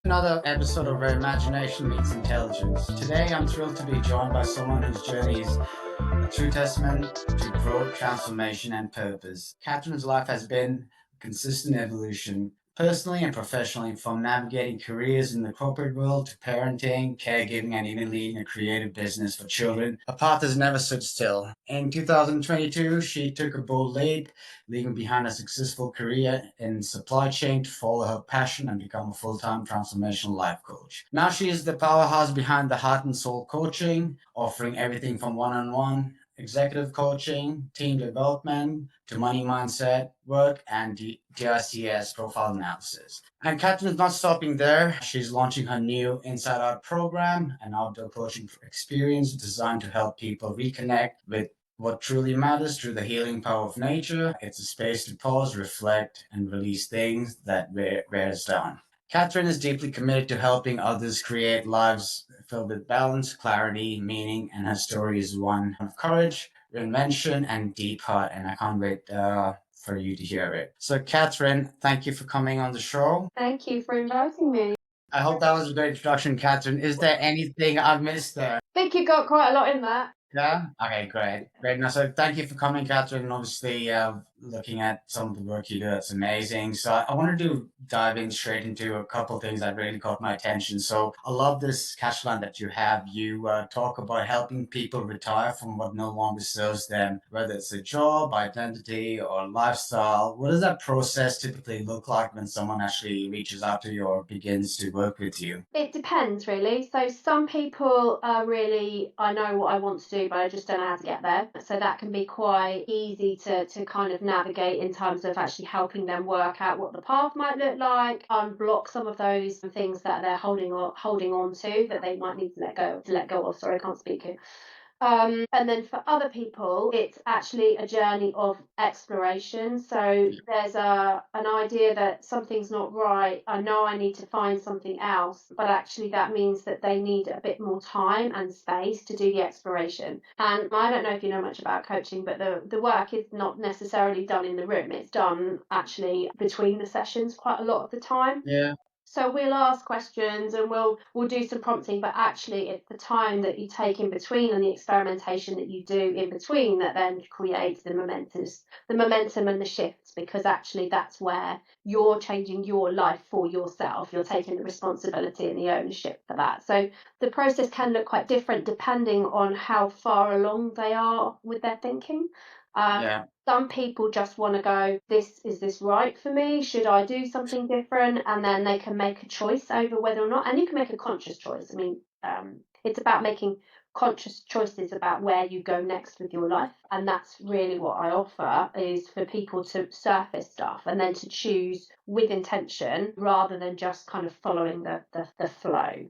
Another episode of Where Imagination Meets Intelligence. Today, I'm thrilled to be joined by someone whose journey is a true testament to growth, transformation, and purpose. Catherine's life has been a consistent evolution, personally and professionally, from navigating careers in the corporate world to parenting, caregiving, and even leading a creative business for children. Her path has never stood still. In 2022, she took a bold leap, leaving behind a successful career in supply chain to follow her passion and become a full-time transformational life coach. Now she is the powerhouse behind the Heart and Soul Coaching, offering everything from one-on-one executive coaching, team development, to money mindset work, and DRCS profile analysis. And Catherine is not stopping there. She's launching her new Inside Out program, an outdoor coaching experience designed to help people reconnect with what truly matters through the healing power of nature. It's a space to pause, reflect, and release things that wear us down. Catherine is deeply committed to helping others create lives filled with balance, clarity, meaning, and her story is one of courage, reinvention, and deep heart. And I can't wait for you to hear it. So, Catherine, thank you for coming on the show. Thank you for inviting me. I hope that was a great introduction, Catherine. Is there anything I've missed there? I think you got quite a lot in that. Yeah. Okay. Great. Great. Now, so thank you for coming, Catherine. And obviously, looking at some of the work you do, that's amazing. So I wanted to dive in straight into a couple of things that really caught my attention. So I love this catchline that you have. You talk about helping people retire from what no longer serves them, whether it's a job, identity, or lifestyle. What does that process typically look like when someone actually reaches out to you or begins to work with you? It depends, really. So some people are really, I know what I want to do, but I just don't know how to get there. So that can be quite easy to kind of navigate in terms of actually helping them work out what the path might look like, unblock some of those things that they're holding on to that they might need to let go of. Sorry, I can't speak here. And then for other people, it's actually a journey of exploration. So there's an idea that something's not right. I know I need to find something else, but actually that means that they need a bit more time and space to do the exploration. And I don't know if you know much about coaching, but the work is not necessarily done in the room. It's done actually between the sessions quite a lot of the time. Yeah. So we'll ask questions and we'll do some prompting, but actually it's the time that you take in between and the experimentation that you do in between that then creates the momentum and the shifts, because actually that's where you're changing your life for yourself. You're taking the responsibility and the ownership for that. So the process can look quite different depending on how far along they are with their thinking. Yeah. Some people just want to go, is this right for me? Should I do something different? And then they can make a choice over whether or not, and you can make a conscious choice. I mean, it's about making conscious choices about where you go next with your life. And that's really what I offer, is for people to surface stuff and then to choose with intention rather than just kind of following the flow.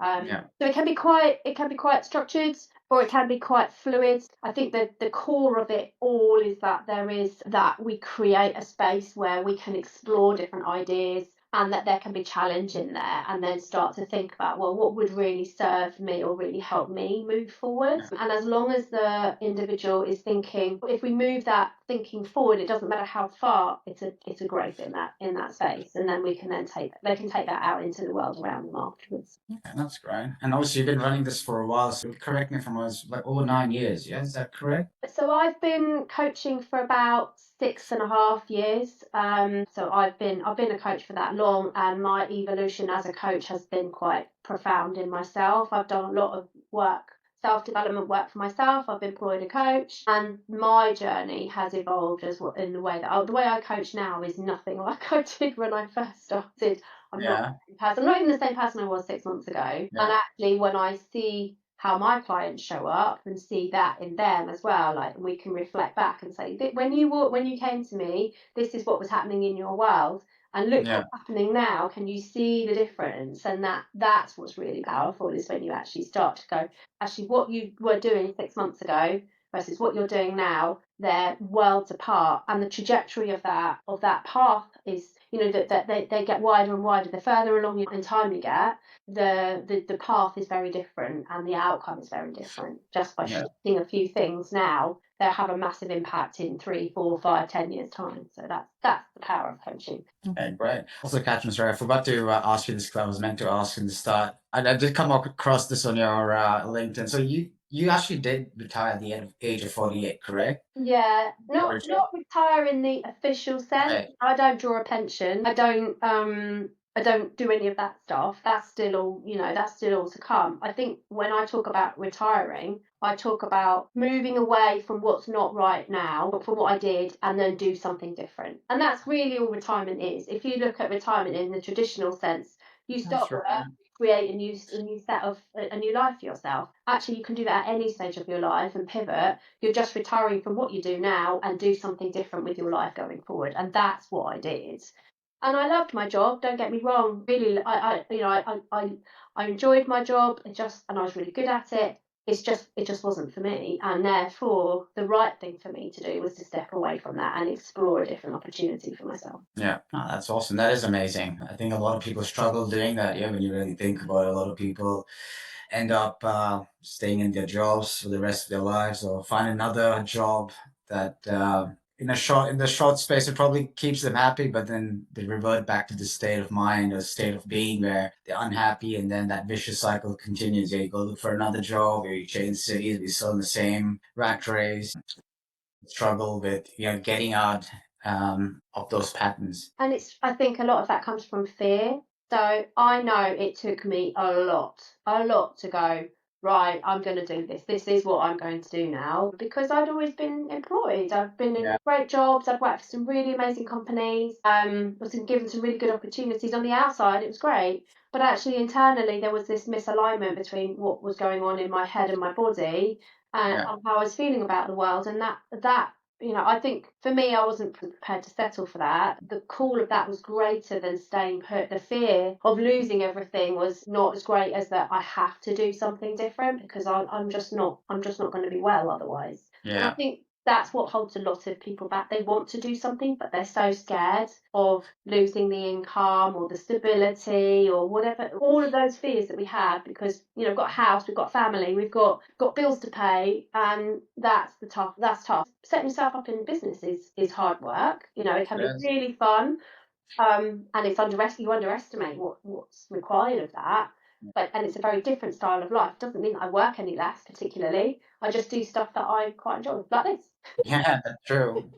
Yeah. So it can be quite structured, or it can be quite fluid. I think that the core of it all is that we create a space where we can explore different ideas, and that there can be challenge in there, and then start to think about, well, what would really serve me or really help me move forward. And as long as the individual is thinking, if we move that thinking forward, it doesn't matter how far, it's a growth in that space, and then they can take that out into the world around them afterwards. Okay, that's great. And obviously, you've been running this for a while, so correct me if I'm wrong, it's like over 9 years. Yeah, is that correct? So I've been coaching for about 6.5 years. So I've been a coach for that long, and my evolution as a coach has been quite profound in myself. I've done a lot of work, self-development work for myself. I've employed a coach, and my journey has evolved as well, in the way that the way I coach now is nothing like I did when I first started. I'm not Yeah. the same person. I'm not even the same person I was 6 months ago. And Yeah. actually, when I see how my clients show up and see that in them as well, like, we can reflect back and say, when you came to me, this is what was happening in your world, and look Yeah. what's happening now. Can you see the difference? And that's what's really powerful, is when you actually start to go, actually, what you were doing 6 months ago versus what you're doing now, they're worlds apart, and the trajectory of that path is, that they get wider and wider. The further along in time you get, the path is very different, and the outcome is very different, just by Yeah. shifting a few things now. they'll have a massive impact in 3, 4, 5, 10 years time. So that's the power of coaching. Okay, great. Also, Catherine, sorry, I forgot to ask you this because I was meant to ask in the start. I did come across this on your LinkedIn. So you actually did retire at the age of 48, correct? Yeah, Or not retire in the official sense. okay, I don't draw a pension. I don't do any of that stuff. That's still all, that's still all to come. I think when I talk about retiring, I talk about moving away from what's not right now, but from what I did, and then do something different. And that's really all retirement is. If you look at retirement in the traditional sense, you that's stop right. work, create a new set of a new life for yourself. Actually, you can do that at any stage of your life and pivot. You're just retiring from what you do now and do something different with your life going forward. And that's what I did. And I loved my job. Don't get me wrong. Really, I enjoyed my job. And I was really good at it. It just wasn't for me. And therefore, the right thing for me to do was to step away from that and explore a different opportunity for myself. Yeah, oh, that's awesome. That is amazing. I think a lot of people struggle doing that. Yeah, when you really think about it, a lot of people end up staying in their jobs for the rest of their lives or find another job that in the short space it probably keeps them happy, but then they revert back to the state of mind or state of being where they're unhappy, and then that vicious cycle continues. You go look for another job, or you change cities, be still in the same rat race, struggle with getting out of those patterns. And I think a lot of that comes from fear. So I know it took me a lot to go, right, I'm going to do this. This is what I'm going to do now because I'd always been employed. I've been in Yeah, great jobs. I've worked for some really amazing companies. Was given some really good opportunities on the outside. It was great. But actually, internally, there was this misalignment between what was going on in my head and my body yeah, and how I was feeling about the world. And that I think for me, I wasn't prepared to settle for that. The call of that was greater than staying put. The fear of losing everything was not as great as that I have to do something different because I'm just not going to be well otherwise. And I yeah. think that's what holds a lot of people back. They want to do something, but they're so scared of losing the income or the stability or whatever. All of those fears that we have because we've got a house, we've got family, we've got bills to pay, and that's tough. Setting yourself up in business is hard work. It can be Yes. really fun, and you underestimate what's required of that. And it's a very different style of life. Doesn't mean that I work any less particularly. I just do stuff that I quite enjoy, like this. Yeah, that's true.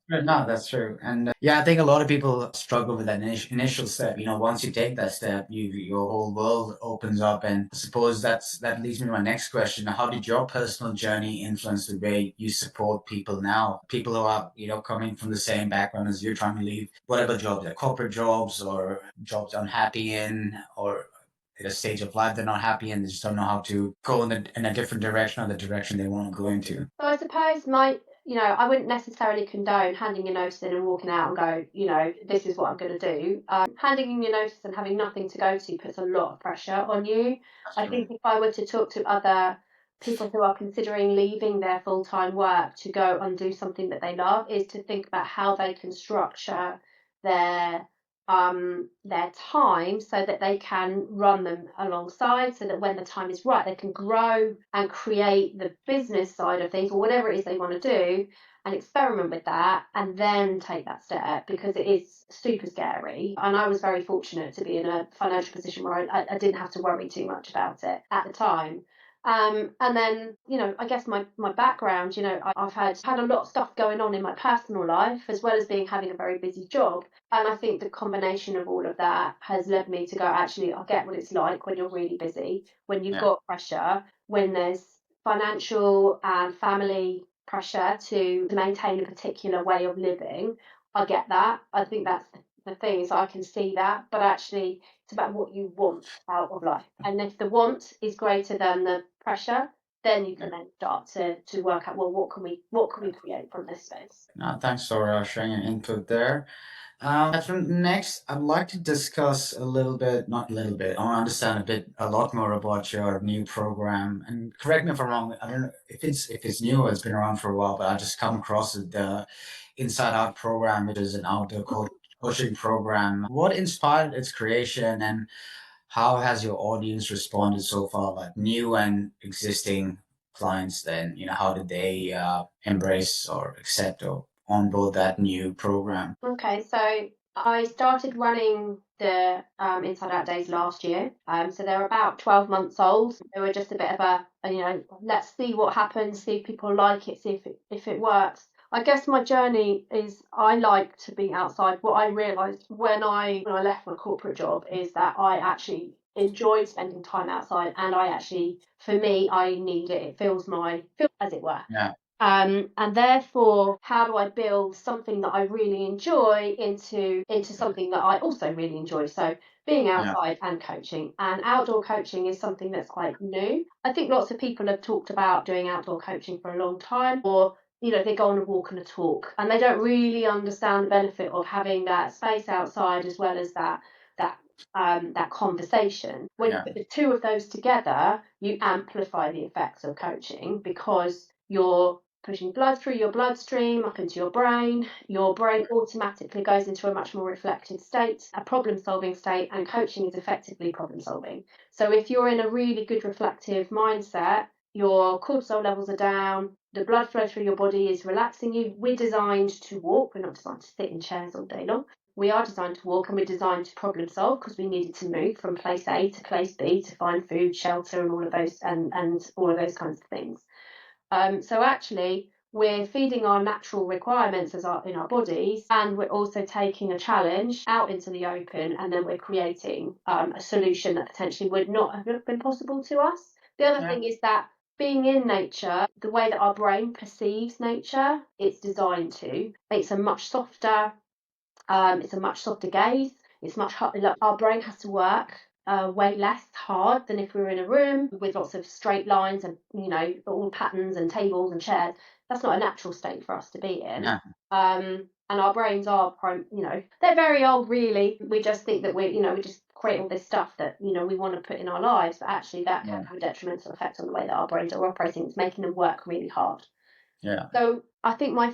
No, that's true. And yeah, I think a lot of people struggle with that initial step. Once you take that step, your whole world opens up. And I suppose that leads me to my next question. How did your personal journey influence the way you support people now? People who are, coming from the same background as you, trying to leave whatever job, they're corporate jobs or jobs they're unhappy in, or at a stage of life they're not happy in, they just don't know how to go in a different direction or the direction they want to go into. So I suppose I wouldn't necessarily condone handing your notice in and walking out and go, this is what I'm going to do. Handing in your notice and having nothing to go to puts a lot of pressure on you. That's I true. think if I were to talk to other people who are considering leaving their full-time work to go and do something that they love, is to think about how they can structure their their time so that they can run them alongside so that when the time is right they can grow and create the business side of things or whatever it is they want to do and experiment with that and then take that step because it is super scary. And I was very fortunate to be in a financial position where I didn't have to worry too much about it at the time. And then, I guess my background, I've had a lot of stuff going on in my personal life as well as having a very busy job. And I think the combination of all of that has led me to go, actually, I get what it's like when you're really busy, when you've Yeah. got pressure, when there's financial and family pressure to maintain a particular way of living. I get that. I think that's the thing is I can see that, but actually it's about what you want out of life. And if the want is greater than the pressure, then you can then start to work out, well, what can we create from this space? No, thanks for sharing your input there. Catherine, next, I'd like to discuss a little bit, not a little bit, I want to understand a lot more about your new program. And correct me if I'm wrong, I don't know if it's new or it's been around for a while, but I just come across it, the Inside Out program, which is an outdoor coaching program. What inspired its creation, and how has your audience responded so far, like new and existing clients then? How did they embrace or accept or onboard that new program? Okay, so I started running the Inside Out Days last year. So they're about 12 months old. They were just a bit of let's see what happens, see if people like it, see if it works. I guess my journey is I like to be outside. What I realised when I left my corporate job is that I actually enjoy spending time outside, and for me, I need it. It fills as it were. Yeah, And therefore, how do I build something that I really enjoy into something that I also really enjoy? So being yeah, outside and coaching. And outdoor coaching is something that's quite new. I think lots of people have talked about doing outdoor coaching for a long time, or they go on a walk and a talk, and they don't really understand the benefit of having that space outside as well as that that conversation. When you yeah, put the two of those together, you amplify the effects of coaching because you're pushing blood through your bloodstream up into your brain. Your brain automatically goes into a much more reflective state, a problem solving state, and coaching is effectively problem solving. So if you're in a really good reflective mindset, your cortisol levels are down, the blood flow through your body is relaxing you. We're designed to walk, we're not designed to sit in chairs all day long. We are designed to walk, and we're designed to problem solve because we needed to move from place A to place B to find food, shelter, and all of those and all of those kinds of things. So actually, we're feeding our natural requirements in our bodies, and we're also taking a challenge out into the open, and then we're creating a solution that potentially would not have been possible to us. The other yeah, thing is that being in nature, the way that our brain perceives nature, it's designed to. It's a much softer gaze. It's like our brain has to work way less hard than if we were in a room with lots of straight lines and all patterns and tables and chairs. That's not a natural state for us to be in. yeah, And our brains are they're very old really. We just think that we just create all this stuff that we want to put in our lives, but actually that can yeah, have a detrimental effect on the way that our brains are operating. It's making them work really hard. yeah. So I think one of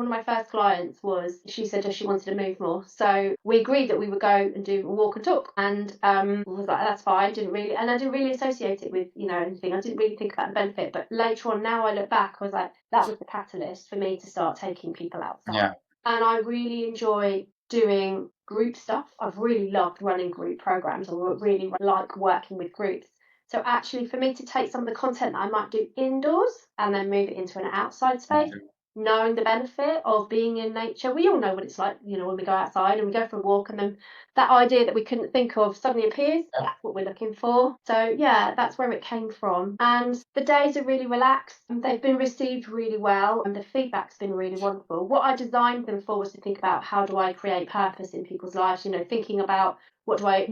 my first clients was, she said that she wanted to move more. So we agreed that we would go and do a walk and talk, and was like, that's fine. And I didn't really associate it with anything. I didn't really think about the benefit. But later on, now I look back, I was like, that was the catalyst for me to start taking people outside. Yeah. And I really enjoy doing group stuff. I've really loved running group programs. I really like working with groups. So actually, for me to take some of the content that I might do indoors and then move it into an outside space, knowing the benefit of being in nature, we all know what it's like, when we go outside and we go for a walk, and then that idea that we couldn't think of suddenly appears. Yeah. That's what we're looking for. So yeah, that's where it came from. And the days are really relaxed. They've been received really well, and the feedback's been really wonderful. What I designed them for was to think about, how do I create purpose in people's lives? Thinking about what do I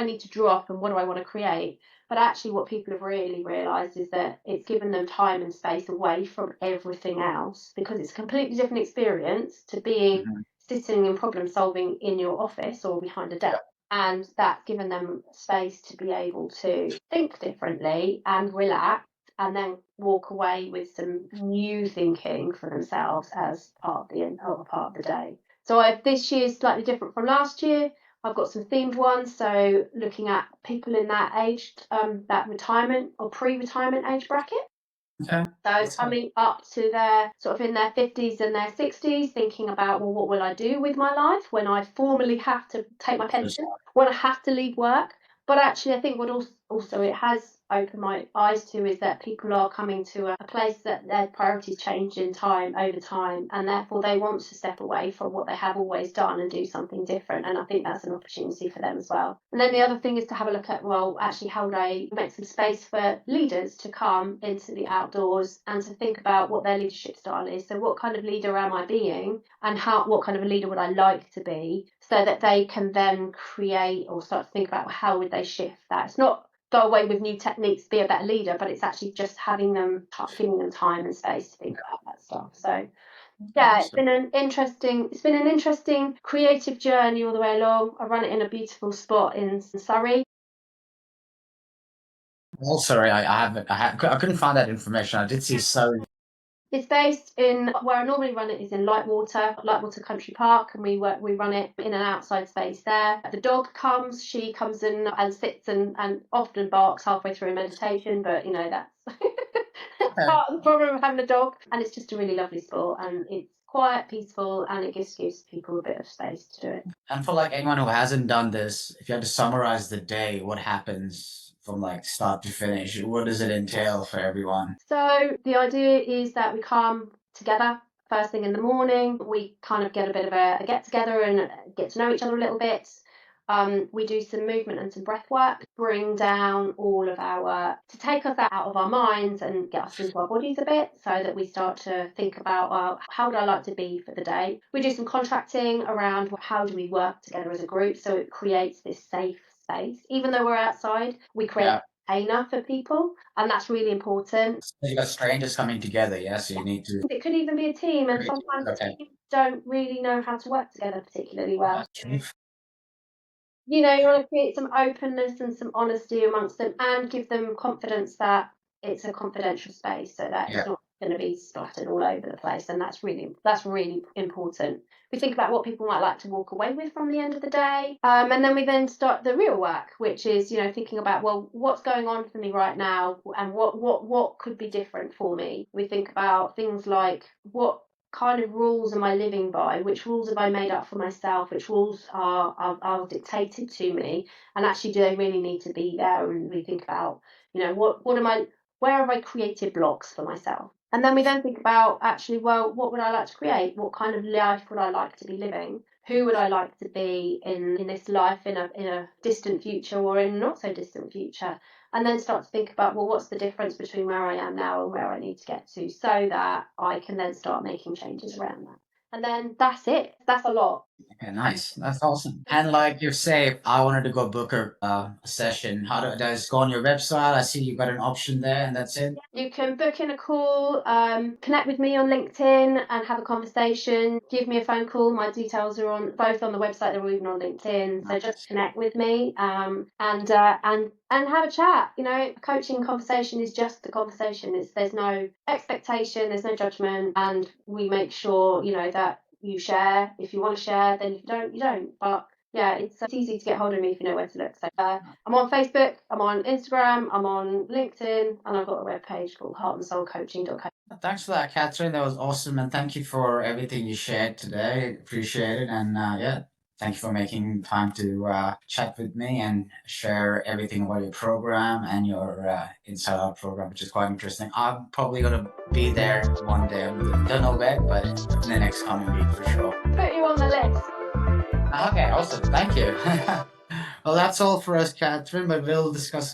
need to drop, and what do I want to create? But actually, what people have really realised is that it's given them time and space away from everything else, because it's a completely different experience to being Mhm. sitting and problem solving in your office or behind a desk. And that's given them space to be able to think differently and relax, and then walk away with some new thinking for themselves as other part of the day. So this year is slightly different from last year. I've got some themed ones, so looking at people in that age, that retirement or pre-retirement age bracket. Okay. So That's good. coming up to their sort of in their 50s and their 60s, thinking about, well, what will I do with my life when I formally have to take my Just- pension, when I have to leave work? But actually, I think what also it has opened my eyes to is that people are coming to a place that their priorities change over time, and therefore they want to step away from what they have always done and do something different. And I think that's an opportunity for them as well. And then the other thing is to have a look at, well, actually, how would I make some space for leaders to come into the outdoors and to think about what their leadership style is? So what kind of leader am I being, and what kind of a leader would I like to be, so that they can then create or start to think about how would they shift that. It's not go away with new techniques, be a better leader, but it's actually just giving them time and space to think about that stuff. So yeah, Awesome. it's been an interesting creative journey all the way along. I run it in a beautiful spot in Surrey. Well, sorry, I haven't. I couldn't find that information. I did see so. It's based in where I normally run it is in Lightwater Country Park, and we run it in an outside space there. The dog comes, she comes in and sits and often barks halfway through a meditation, but you know that's that's Okay. part of the problem of having a dog. And it's just a really lovely sport, and it's quiet, peaceful, and it gives people a bit of space to do it. And for like anyone who hasn't done this, if you had to summarize the day, what happens from like start to finish? What does it entail for everyone? So the idea is that we come together first thing in the morning. We kind of get a bit of a get together and get to know each other a little bit. We do some movement and some breath work, bring down all of to take us out of our minds and get us into our bodies a bit so that we start to think about how would I like to be for the day. We do some contracting around how do we work together as a group so it creates this safe space. Even though we're outside, we create Yeah. a container for people, and that's really important. So you got strangers coming together, yeah? So you need to It could even be a team, and create. sometimes Okay. teams don't really know how to work together particularly well. That's true. You know, you want to create some openness and some honesty amongst them and give them confidence that it's a confidential space so that Yeah. it's not going to be splattered all over the place. And that's really important. We think about what people might like to walk away with from the end of the day. And then we then start the real work, which is, you know, thinking about, well, what's going on for me right now and what could be different for me. We think about things like what kind of rules am I living by? Which rules have I made up for myself? Which rules are dictated to me? And actually, do they really need to be there? And we think about, you know, where have I created blocks for myself? And then we then think about actually, well, what would I like to create? What kind of life would I like to be living? Who would I like to be in this life in a distant future or in a not so distant future? And then start to think about, well, what's the difference between where I am now and where I need to get to so that I can then start making changes around that. And then that's it. That's a lot. Okay, nice. That's awesome. And like you say, if I wanted to go book a session, do I just go on your website? I see you got an option there, and that's it. You can book in a call, connect with me on LinkedIn and have a conversation. Give me a phone call. My details are on both on the website or even on LinkedIn. So just connect with me and have a chat. You know, a coaching conversation is just a conversation. There's no expectation, there's no judgment, and we make sure you know that you share. If you want to share, then if you don't, you don't. But yeah, it's easy to get hold of me if you know where to look. So I'm on Facebook, I'm on Instagram, I'm on LinkedIn, and I've got a webpage called heartandsoulcoaching.co. Thanks for that, Catherine. That was awesome, and thank you for everything you shared today. Appreciate it, and yeah, thank you for making time to chat with me and share everything about your program and your Inside Out program, which is quite interesting. I'm probably gonna be there one day. Don't know when, but in the next coming week for sure. Put you on the list. Okay, awesome. Thank you. Well, that's all for us, Catherine, but we'll discuss